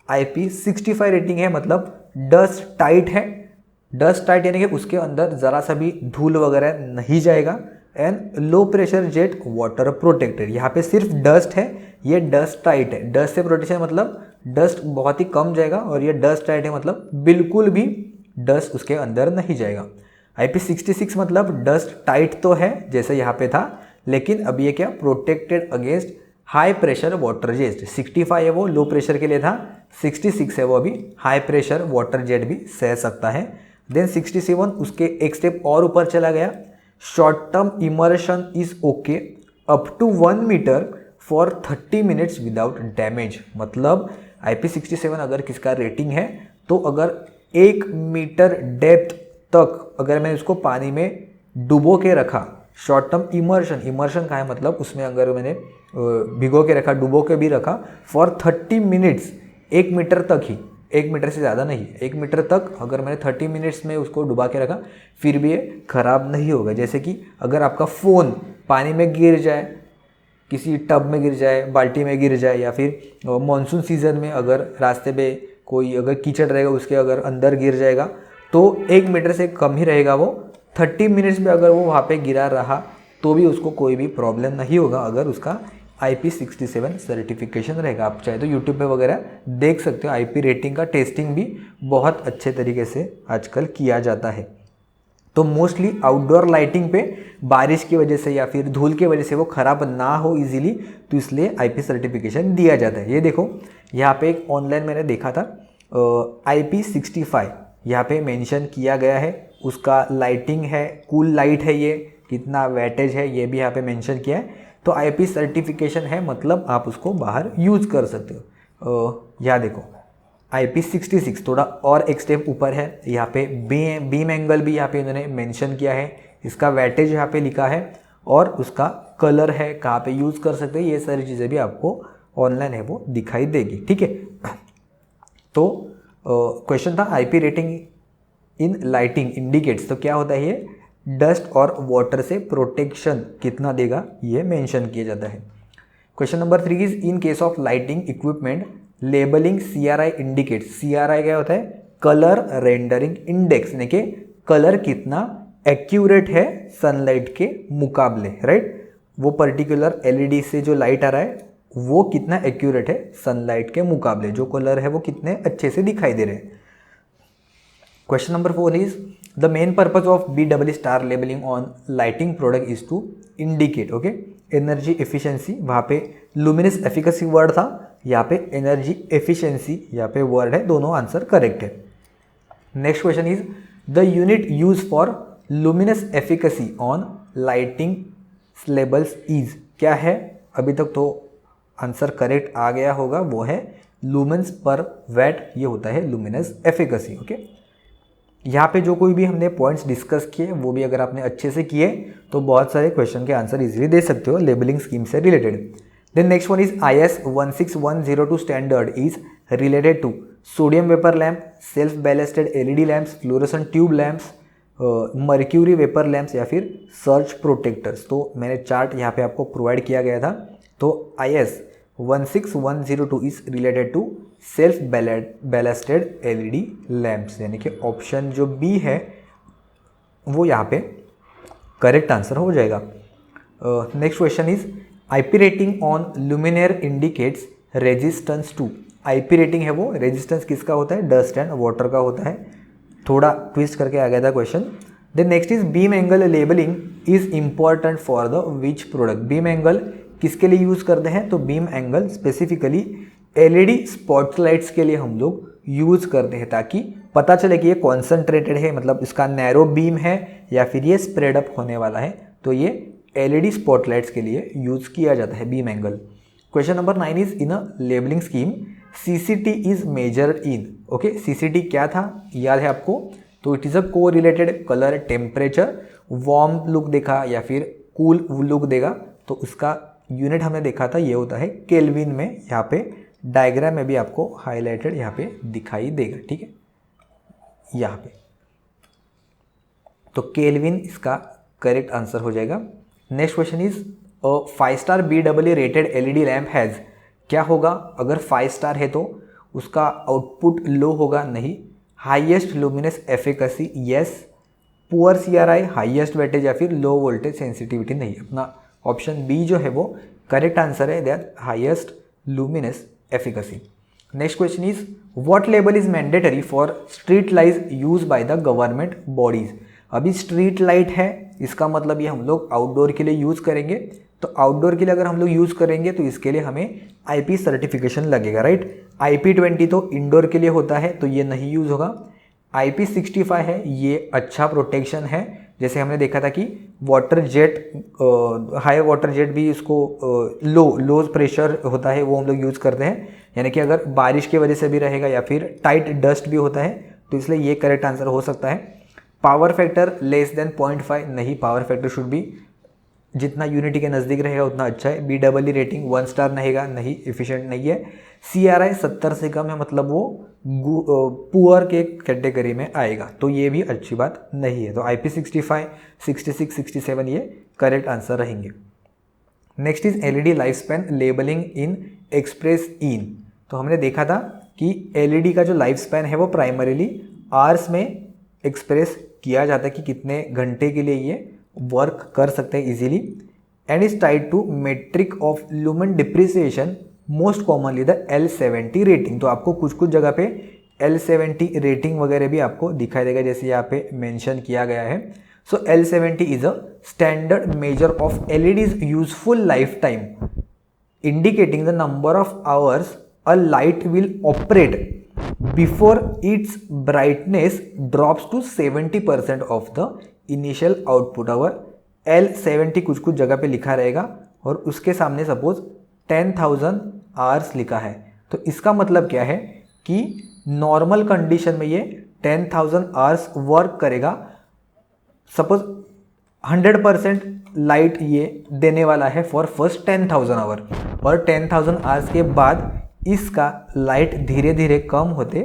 IP65 रेटिंग है मतलब डस्ट टाइट है, डस्ट टाइट यानी कि उसके अंदर ज़रा सा भी धूल वगैरह नहीं जाएगा। And low pressure jet water protected, यहाँ पे सिर्फ डस्ट है, ये डस्ट टाइट है। डस्ट से प्रोटेक्शन मतलब डस्ट बहुत ही कम जाएगा और ये डस्ट टाइट है मतलब बिल्कुल भी डस्ट उसके अंदर नहीं जाएगा। IP66 मतलब डस्ट टाइट तो है जैसे यहाँ पे था, लेकिन अब ये क्या protected against high pressure water jet. 65 है वो लो प्रेशर के लिए था, 66 है वो अभी हाई प्रेशर वाटर जेट भी सह सकता है। देन 67 उसके एक स्टेप और ऊपर चला गया, short term immersion is okay up to 1 metre for 30 minutes without damage. मतलब IP67 अगर किसका रेटिंग है तो अगर 1 मीटर डेप्थ तक अगर मैं उसको पानी में डुबो के रखा, शॉर्ट टर्म इमर्शन का है मतलब उसमें अगर मैंने भिगो के रखा, डुबो के भी रखा फॉर 30 मिनट्स, 1 मीटर तक ही, 1 मीटर से ज़्यादा नहीं, 1 मीटर तक अगर मैंने 30 मिनट्स में उसको डुबा के रखा फिर भी ये ख़राब नहीं होगा। जैसे कि अगर आपका फ़ोन पानी में गिर जाए, किसी टब में गिर जाए, बाल्टी में गिर जाए, या फिर मानसून सीज़न में अगर रास्ते पे कोई अगर कीचड़ रहेगा उसके अगर अंदर गिर जाएगा तो 1 मीटर से कम ही रहेगा वो, 30 मिनट्स में अगर वो वहाँ पे गिरा रहा तो भी उसको कोई भी प्रॉब्लम नहीं होगा अगर उसका IP67 सर्टिफिकेशन रहेगा। आप चाहे तो यूट्यूब पे वगैरह देख सकते हो, IP रेटिंग का टेस्टिंग भी बहुत अच्छे तरीके से आजकल किया जाता है। तो मोस्टली आउटडोर लाइटिंग पे बारिश की वजह से या फिर धूल की वजह से वो ख़राब ना हो इजीली, तो इसलिए IP सर्टिफिकेशन दिया जाता है। ये देखो यहाँ पे एक ऑनलाइन मैंने देखा था IP65 यहाँ पे मेंशन किया गया है, उसका लाइटिंग है, कूल लाइट है, ये कितना वैटेज है ये भी यहाँ पे मेंशन किया है। तो IP सर्टिफिकेशन है मतलब आप उसको बाहर यूज़ कर सकते हो। यहाँ देखो IP66 थोड़ा और एक स्टेप ऊपर है, यहाँ पे बीम एंगल भी यहाँ पे इन्होंने मेंशन किया है, इसका वैटेज यहाँ पे लिखा है और उसका कलर है, कहाँ पे यूज़ कर सकते हैं, ये सारी चीज़ें भी आपको ऑनलाइन है वो दिखाई देगी। ठीक है, तो क्वेश्चन था IP रेटिंग इन लाइटिंग इंडिकेट्स, तो क्या होता है ये डस्ट और वाटर से प्रोटेक्शन कितना देगा ये मेंशन किया जाता है। Question number 3 is in case of lighting equipment labelling CRI indicates. CRI क्या होता है? कलर रेंडरिंग इंडेक्स, यानी कि कलर कितना एक्यूरेट है सनलाइट के मुकाबले, राइट? वो पर्टिकुलर LED से जो लाइट आ रहा है वो कितना एक्यूरेट है सनलाइट के मुकाबले, जो कलर है वो कितने अच्छे से दिखाई दे रहे हैं। Question number 4 is the main purpose of BEE star labelling on lighting product is to indicate, okay, energy efficiency, वहाँ पे लुमिनस एफिकेसी वर्ड था, यहाँ पे एनर्जी एफिशिएंसी यहाँ पे वर्ड है, दोनों आंसर करेक्ट है। Next question is the unit use for luminous efficacy on lighting labels is, क्या है? अभी तक तो आंसर करेक्ट आ गया होगा, वो है लुमेंस पर वैट, ये होता है लुमिनस एफिकेसी। ओके, यहाँ पे जो कोई भी हमने पॉइंट्स डिस्कस किए वो भी अगर आपने अच्छे से किए तो बहुत सारे क्वेश्चन के आंसर इजीली दे सकते हो लेबलिंग स्कीम से related. Then next one is IS 16102 standard is related to sodium vapour lamp, self ballasted LED lamps, fluorescent tube lamps, mercury vapour lamps या फिर सर्च प्रोटेक्टर्स। तो मैंने चार्ट यहाँ पे आपको प्रोवाइड किया गया था। तो IS 16102 is related to self ballasted LED lamps, यानी कि ऑप्शन जो B है वो यहाँ पे करेक्ट आंसर हो जाएगा। Next question is IP rating on luminaire indicates resistance to. IP rating है वो, रेजिस्टेंस किसका होता है? डस्ट एंड वाटर का होता है। थोड़ा ट्विस्ट करके आ गया था question. Then next is beam angle labelling is important for the which product. Beam angle किसके लिए यूज़ करते हैं? तो beam angle specifically LED spotlights के लिए हम लोग यूज़ करते हैं, ताकि पता चले कि ये कॉन्सेंट्रेटेड है, मतलब इसका नैरो बीम है या फिर ये स्प्रेड अप होने वाला है। तो ये LED स्पॉटलाइट्स के लिए यूज़ किया जाता है beam angle. Question number 9 is in a labelling scheme CCT is measured in. Okay, CCT क्या था याद है आपको? तो इट इज़ अ को related colour temperature, warm look देखा या फिर कूल लुक देगा, तो उसका यूनिट हमने देखा था, ये होता है केल्विन में। यहाँ पे डायग्राम में भी आपको हाईलाइटेड यहाँ पे दिखाई देगा, ठीक है, यहाँ पे। तो केल्विन इसका करेक्ट आंसर हो जाएगा। Next question is 5 star BEE rated LED lamp has, क्या होगा अगर 5 स्टार है तो उसका आउटपुट लो होगा? नहीं। Highest luminous efficacy, yes. Poor CRI, highest weightage या फिर लो वोल्टेज सेंसिटिविटी, नहीं। अपना ऑप्शन B जो है वो करेक्ट आंसर है, that highest luminous efficacy. Next question is what label is mandatory for street light use by the government bodies. अभी street light है, इसका मतलब ये हम लोग आउटडोर के लिए यूज़ करेंगे। तो आउटडोर के लिए अगर हम लोग यूज़ करेंगे तो इसके लिए हमें IP सर्टिफिकेशन लगेगा, राइट। IP20 तो इंडोर के लिए होता है, तो ये नहीं यूज़ होगा। IP65 है, ये अच्छा प्रोटेक्शन है। जैसे हमने देखा था कि water jet, high water jet भी इसको लो प्रेशर होता है, वो हम लोग यूज़ करते हैं। यानी कि अगर बारिश की वजह से भी रहेगा या फिर टाइट डस्ट भी होता है, तो इसलिए ये करेक्ट आंसर हो सकता है। पावर फैक्टर लेस देन 0.5 नहीं, पावर फैक्टर शुड भी जितना यूनिटी के नज़दीक रहेगा उतना अच्छा है। BEE रेटिंग 1 स्टार रहेगा, नहीं एफिशिएंट नहीं है। CRI 70 से कम है, मतलब वो पुअर के कैटेगरी में आएगा, तो ये भी अच्छी बात नहीं है। तो IP65, 66, 67 ये करेक्ट आंसर रहेंगे। Next is LED life span labelling Inn express in. तो हमने देखा था कि LED का जो लाइफ स्पैन है वो प्राइमरीली आवर्स में एक्सप्रेस किया जाता है कि कितने घंटे के लिए ये वर्क कर सकते हैं easily, and is tied to metric of lumen depreciation, most commonly the L70 rating. तो आपको कुछ कुछ जगह पे L70 रेटिंग वगैरह भी आपको दिखाई देगा, जैसे यहाँ पे मेंशन किया गया है। So L70 is a standard measure of LED's useful life time, indicating the number of hours a light will operate before its brightness drops to 70% of the initial output hour. L70 कुछ कुछ जगह पे लिखा रहेगा और उसके सामने suppose 10,000 hours लिखा है, तो इसका मतलब क्या है कि नॉर्मल कंडीशन में ये 10,000 आवर्स वर्क करेगा। सपोज 100% लाइट ये देने वाला है फॉर फर्स्ट 10,000 आवर, और 10,000 आवर्स के बाद इसका लाइट धीरे धीरे कम होते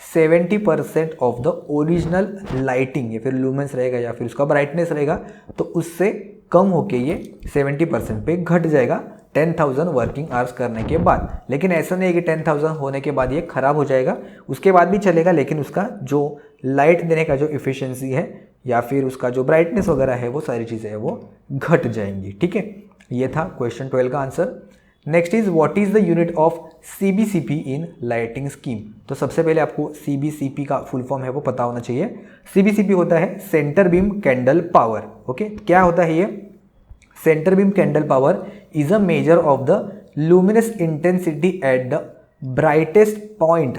70% ऑफ द ओरिजिनल लाइटिंग, या फिर लूमेंस रहेगा या फिर उसका ब्राइटनेस रहेगा, तो उससे कम होके ये 70% पे घट जाएगा 10,000 वर्किंग आवर्स करने के बाद। लेकिन ऐसा नहीं है कि 10,000 होने के बाद ये खराब हो जाएगा, उसके बाद भी चलेगा, लेकिन उसका जो लाइट देने का जो इफिशियंसी है या फिर उसका जो ब्राइटनेस वगैरह है, वो सारी चीज़ें हैं वो घट जाएंगी, ठीक है। ये था क्वेश्चन 12 का answer. Next is what is the unit of CBCP in lighting scheme. तो सबसे पहले आपको CBCP का फुल फॉर्म है वो पता होना चाहिए। CBCP होता है centre beam candle power. Okay, क्या होता है ये? Centre beam candle power is a measure of the luminous intensity at the brightest point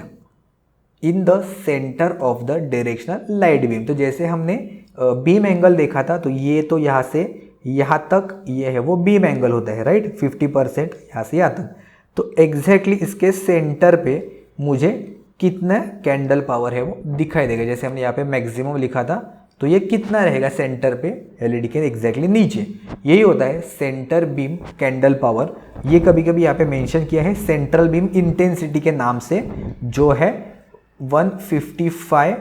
in the centre of the directional light beam. तो जैसे हमने बीम एंगल देखा था, तो ये तो यहाँ से यहाँ तक ये है वो बीम एंगल होता है, राइट, 50% यहाँ से यहाँ तक। तो एग्जैक्टली इसके सेंटर पे मुझे कितना कैंडल पावर है वो दिखाई देगा। जैसे हमने यहाँ पे मैक्सिमम लिखा था, तो ये कितना रहेगा सेंटर पे LED के एग्जैक्टली नीचे, यही होता है सेंटर बीम कैंडल पावर। ये कभी कभी यहाँ पे मेंशन किया है सेंट्रल बीम इंटेंसिटी के नाम से, जो है 155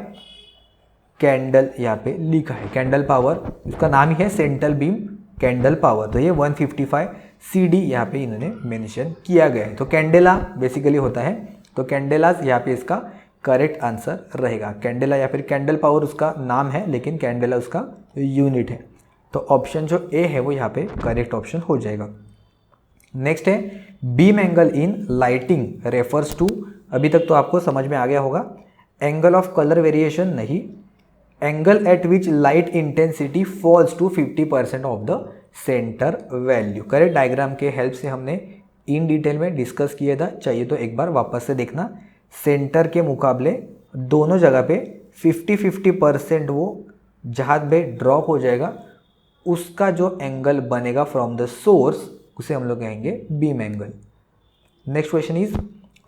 कैंडल यहाँ पे लिखा है। कैंडल पावर उसका नाम ही है सेंट्रल बीम कैंडल पावर, तो ये 155 CD यहाँ पे इन्होंने मेंशन किया गया है। तो कैंडेला बेसिकली होता है, तो कैंडेलाज यहाँ पे इसका करेक्ट आंसर रहेगा। कैंडेला या फिर कैंडल पावर उसका नाम है, लेकिन कैंडेला उसका यूनिट है। तो ऑप्शन जो ए है वो यहाँ पे करेक्ट ऑप्शन हो जाएगा। नेक्स्ट है beam angle in lighting refers to, अभी तक तो आपको समझ में आ गया होगा, एंगल ऑफ कलर वेरिएशन नहीं, angle at which light intensity falls to 50% of the centre value. Correct diagram के हेल्प से हमने इन डिटेल में डिस्कस किया था, चाहिए तो एक बार वापस से देखना। सेंटर के मुकाबले दोनों जगह पे 50-50% वो जहाँ पे ड्रॉप हो जाएगा, उसका जो एंगल बनेगा फ्रॉम द सोर्स, उसे हम लोग कहेंगे beam angle. Next question is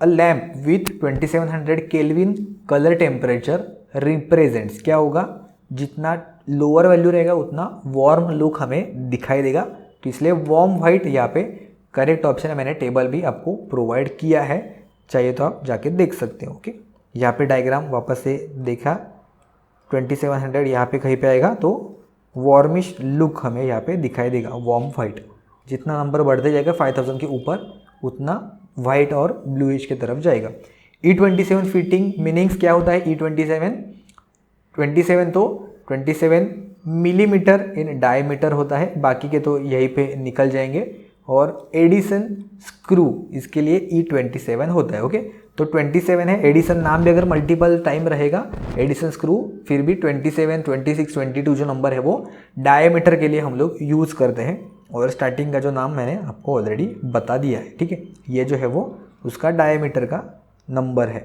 a lamp with 2700 kelvin colour temperature represents. क्या होगा? जितना लोअर वैल्यू रहेगा उतना वार्म लुक हमें दिखाई देगा, तो इसलिए वार्म वाइट यहाँ पे करेक्ट ऑप्शन है। मैंने टेबल भी आपको प्रोवाइड किया है, चाहिए तो आप जाके देख सकते हो। ओके, यहाँ पे डायग्राम वापस से देखा, 2700 यहाँ पे कहीं पे आएगा तो वार्मिश लुक हमें यहाँ पे दिखाई देगा, वार्म वाइट। जितना नंबर बढ़ते जाएगा 5000 के ऊपर, उतना वाइट और ब्लूइश की तरफ जाएगा। E27 फिटिंग मीनिंग्स क्या होता है? E27 तो 27 मिलीमीटर इन डायमीटर होता है, बाकी के तो यहीं पे निकल जाएंगे। और एडिसन स्क्रू इसके लिए E27 होता है। ओके, तो 27 है। एडिशन नाम भी अगर मल्टीपल टाइम रहेगा एडिशन स्क्रू, फिर भी 27, 26, 22 जो नंबर है वो डायमीटर के लिए हम लोग यूज़ करते हैं। और स्टार्टिंग का जो नाम मैंने आपको ऑलरेडी बता दिया है, ठीक है। ये जो है वो उसका डायमीटर का नंबर है।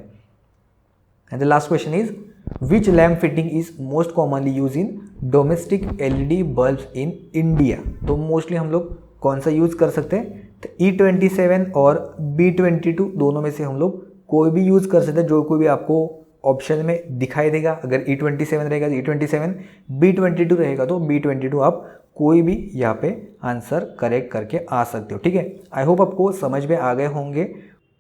And the last question is which lamp fitting is most commonly use in domestic LED bulbs in India. तो मोस्टली हम लोग कौन सा यूज़ कर सकते हैं, तो E27 और B22 दोनों में से हम लोग कोई भी यूज़ कर सकते हैं, जो कोई भी आपको ऑप्शन में दिखाई देगा। अगर E27 रहेगा तो E27, B22 रहेगा तो B22, आप कोई भी यहाँ पे आंसर करेक्ट करके आ सकते हो, ठीक है। आई होप आपको समझ में आ गए होंगे।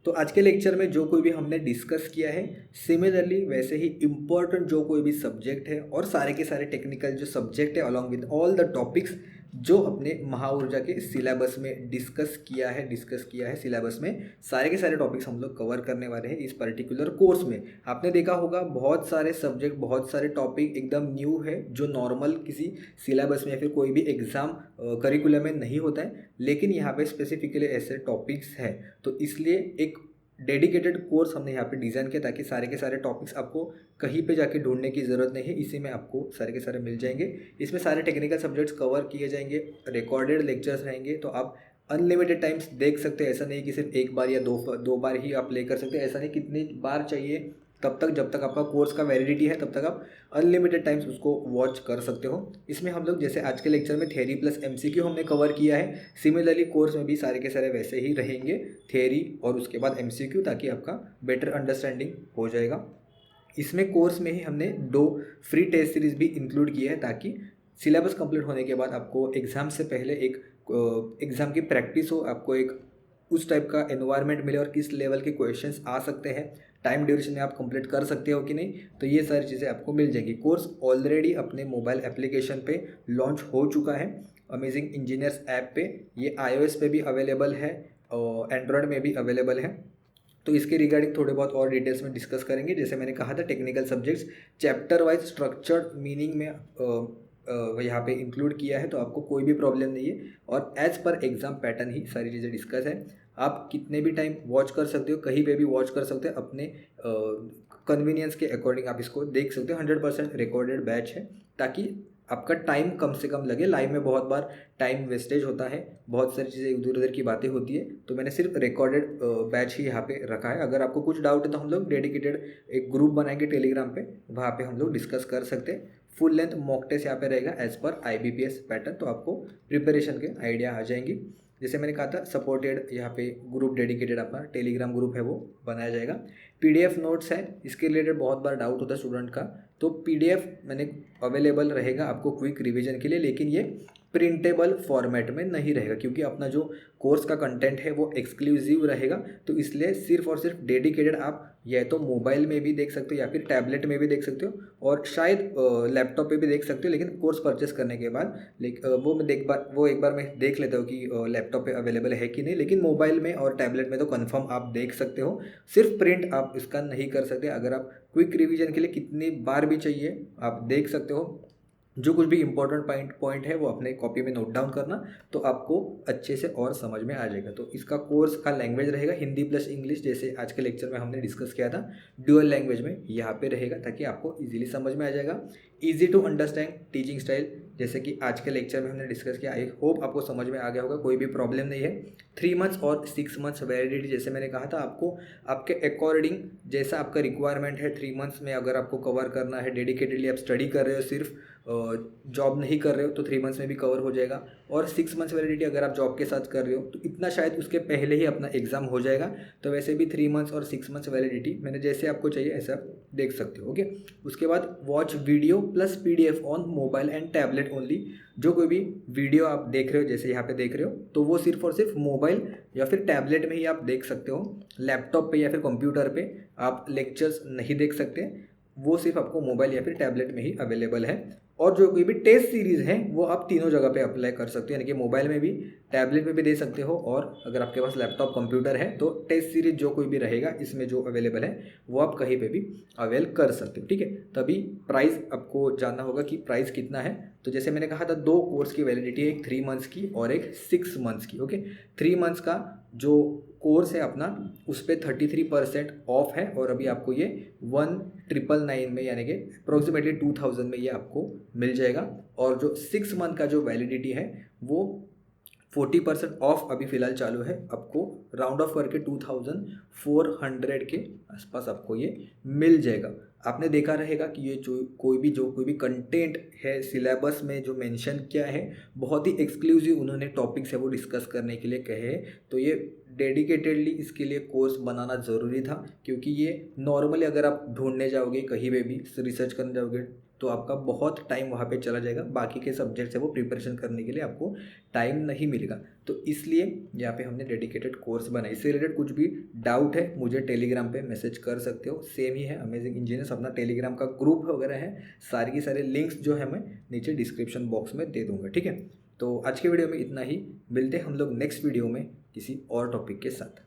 तो आज के लेक्चर में जो कोई भी हमने डिस्कस किया है, सिमिलरली वैसे ही इम्पोर्टेंट जो कोई भी सब्जेक्ट है और सारे के सारे टेक्निकल जो सब्जेक्ट है along with all the topics जो अपने महाऊर्जा के सिलेबस में डिस्कस किया है सिलेबस में, सारे के सारे टॉपिक्स हम लोग कवर करने वाले हैं इस पर्टिकुलर कोर्स में। आपने देखा होगा बहुत सारे सब्जेक्ट, बहुत सारे टॉपिक एकदम न्यू है, जो नॉर्मल किसी सिलेबस में या फिर कोई भी एग्जाम करिकुलम में नहीं होता है, लेकिन यहाँ पे स्पेसिफिकली ऐसे टॉपिक्स हैं। तो इसलिए एक डेडिकेटेड कोर्स हमने यहाँ पे डिज़ाइन किया ताकि सारे के सारे टॉपिक्स आपको कहीं पे जाके ढूंढने की ज़रूरत नहीं है, इसी में आपको सारे के सारे मिल जाएंगे। इसमें सारे टेक्निकल सब्जेक्ट्स कवर किए जाएंगे, रिकॉर्डेड लेक्चर्स रहेंगे, तो आप अनलिमिटेड टाइम्स देख सकते हैं। ऐसा नहीं कि सिर्फ एक बार या दो बार ही आप प्ले कर सकते हैं, ऐसा नहीं, कितनी बार चाहिए तब तक, जब तक आपका कोर्स का वैलिडिटी है तब तक आप अनलिमिटेड टाइम्स उसको वॉच कर सकते हो। इसमें हम लोग जैसे आज के लेक्चर में थ्योरी प्लस MCQ हमने कवर किया है, सिमिलरली कोर्स में भी सारे के सारे वैसे ही रहेंगे, थ्योरी और उसके बाद MCQ, ताकि आपका बेटर अंडरस्टैंडिंग हो जाएगा। इसमें कोर्स में ही हमने 2 फ्री टेस्ट सीरीज भी इंक्लूड किए हैं, ताकि सिलेबस कंप्लीट होने के बाद आपको एग्ज़ाम से पहले एक एग्ज़ाम की प्रैक्टिस हो, आपको एक उस टाइप का एनवायरनमेंट मिले और किस लेवल के क्वेश्चंस आ सकते हैं, टाइम ड्यूरेशन में आप कंप्लीट कर सकते हो कि नहीं, तो ये सारी चीज़ें आपको मिल जाएगी। कोर्स ऑलरेडी अपने मोबाइल एप्लीकेशन पे लॉन्च हो चुका है, अमेजिंग इंजीनियर्स ऐप पे। ये iOS पे भी अवेलेबल है और एंड्रॉयड में भी अवेलेबल है। तो इसके रिगार्डिंग थोड़े बहुत और डिटेल्स में डिस्कस करेंगे। जैसे मैंने कहा था, technical subjects chapter wise structured meaning में यहाँ पे इंक्लूड किया है, तो आपको कोई भी प्रॉब्लम नहीं है। और एज पर एग्ज़ाम पैटर्न ही सारी चीज़ें डिस्कस है। आप कितने भी टाइम वॉच कर सकते हो, कहीं पे भी वॉच कर सकते हो, अपने कन्वीनियंस के अकॉर्डिंग आप इसको देख सकते हो। 100% रिकॉर्डेड बैच है, ताकि आपका टाइम कम से कम लगे। लाइव में बहुत बार टाइम वेस्टेज होता है, बहुत सारी चीज़ें इधर उधर की बातें होती है, तो मैंने सिर्फ रिकॉर्डेड बैच ही यहाँ पे रखा है। अगर आपको कुछ डाउट है तो हम लोग डेडिकेटेड एक ग्रुप बनाएंगे टेलीग्राम पे, वहाँ पे हम लोग डिस्कस कर सकते हैं। फुल लेंथ मॉक टेस्ट यहाँ पे रहेगा एज पर IBPS पैटर्न, तो आपको प्रिपरेशन के आइडिया आ जाएंगी। जैसे मैंने कहा था, सपोर्टेड यहाँ पे ग्रुप डेडिकेटेड अपना टेलीग्राम ग्रुप है वो बनाया जाएगा। PDF नोट्स है, इसके रिलेटेड बहुत बार डाउट होता है स्टूडेंट का, तो PDF मैंने अवेलेबल रहेगा आपको क्विक रिवीजन के लिए, लेकिन ये प्रिंटेबल फॉर्मेट में नहीं रहेगा, क्योंकि अपना जो कोर्स का कंटेंट है वो एक्सक्लूसिव रहेगा। तो इसलिए सिर्फ और सिर्फ डेडिकेटेड आप या तो मोबाइल में भी देख सकते हो या फिर टैबलेट में भी देख सकते हो, और शायद लैपटॉप पे भी देख सकते हो। लेकिन कोर्स परचेस करने के बाद वो एक बार मैं देख लेता हूँ कि लैपटॉप पे अवेलेबल है कि नहीं, लेकिन मोबाइल में और टैबलेट में तो कंफर्म आप देख सकते हो। सिर्फ प्रिंट आप इसका नहीं कर सकते। अगर आप क्विक रिवीजन के लिए कितनी बार भी चाहिए आप देख सकते हो। जो कुछ भी इंपॉर्टेंट पॉइंट है वो अपने कॉपी में नोट डाउन करना, तो आपको अच्छे से और समझ में आ जाएगा। तो इसका कोर्स का लैंग्वेज रहेगा हिंदी प्लस इंग्लिश, जैसे आज के लेक्चर में हमने डिस्कस किया था, ड्यूअल लैंग्वेज में यहाँ पे रहेगा, ताकि आपको इजीली समझ में आ जाएगा। Easy to understand teaching style, जैसे कि आज के लेक्चर में हमने डिस्कस किया। आई होप आपको समझ में आ गया होगा, कोई भी प्रॉब्लम नहीं है। 3 मंथ्स और 6 मंथ्स वैलिडिटी, जैसे मैंने कहा था, आपको आपके अकॉर्डिंग जैसा आपका रिक्वायरमेंट है, 3 मंथ्स में अगर आपको कवर करना है, डेडिकेटेडली आप स्टडी कर रहे हो, सिर्फ जॉब नहीं कर रहे हो, तो 3 मंथ्स में भी कवर हो जाएगा। और 6 मंथ्स वैलिडिटी अगर आप जॉब के साथ कर रहे हो तो इतना शायद उसके पहले ही अपना एग्जाम हो जाएगा। तो वैसे भी 3 मंथ्स और 6 मंथ्स वैलिडिटी मैंने जैसे आपको चाहिए ऐसा देख सकते हो। ओके, उसके बाद watch video plus PDF on mobile and tablet only. जो कोई भी वीडियो आप देख रहे हो, जैसे यहाँ पे देख रहे हो, तो वो सिर्फ और सिर्फ मोबाइल या फिर टैबलेट में ही आप देख सकते हो। लैपटॉप पे या फिर कंप्यूटर पे आप लेक्चर्स नहीं देख सकते, वो सिर्फ आपको मोबाइल या फिर टैबलेट में ही अवेलेबल है। और जो कोई भी टेस्ट सीरीज़ है वो आप तीनों जगह पे अप्लाई कर सकते हो, यानी कि मोबाइल में भी, टैबलेट में भी दे सकते हो, और अगर आपके पास लैपटॉप कंप्यूटर है तो टेस्ट सीरीज जो कोई भी रहेगा इसमें जो अवेलेबल है वो आप कहीं पे भी अवेल कर सकते हो, ठीक है। तभी प्राइस आपको जानना होगा कि प्राइस कितना है। तो जैसे मैंने कहा था 2 कोर्स की वैलिडिटी है, एक 3 मंथ्स की और एक 6 मंथ्स की, ओके। 3 मंथ्स का जो कोर्स है अपना उस पर 33% ऑफ है, और अभी आपको ये 1999 में, यानी कि अप्रोक्सीमेटली 2000 में ये आपको मिल जाएगा। और जो 6 मंथ का जो वैलिडिटी है वो 40% ऑफ अभी फ़िलहाल चालू है, आपको राउंड ऑफ करके 2400 के आसपास आपको ये मिल जाएगा। आपने देखा रहेगा कि ये जो कोई भी कंटेंट है सिलेबस में जो मेंशन किया है, बहुत ही एक्सक्लूसिव उन्होंने टॉपिक्स है वो डिस्कस करने के लिए कहे हैं। तो ये डेडिकेटेडली इसके लिए कोर्स बनाना ज़रूरी था, क्योंकि ये नॉर्मली अगर आप ढूंढने जाओगे कहीं पे भी रिसर्च करने जाओगे तो आपका बहुत टाइम वहाँ पे चला जाएगा, बाकी के सब्जेक्ट्स है वो प्रिपरेशन करने के लिए आपको टाइम नहीं मिलेगा। तो इसलिए यहाँ पे हमने डेडिकेटेड कोर्स बनाई। इससे रिलेटेड कुछ भी डाउट है मुझे टेलीग्राम पे मैसेज कर सकते हो, सेम ही है अमेजिंग इंजीनियर्स, अपना टेलीग्राम का ग्रुप वगैरह है, सारे के सारे लिंक्स जो है मैं नीचे डिस्क्रिप्शन बॉक्स में दे दूँगा, ठीक है। तो आज के वीडियो में इतना ही, मिलते हैं हम लोग नेक्स्ट वीडियो में किसी और टॉपिक के साथ।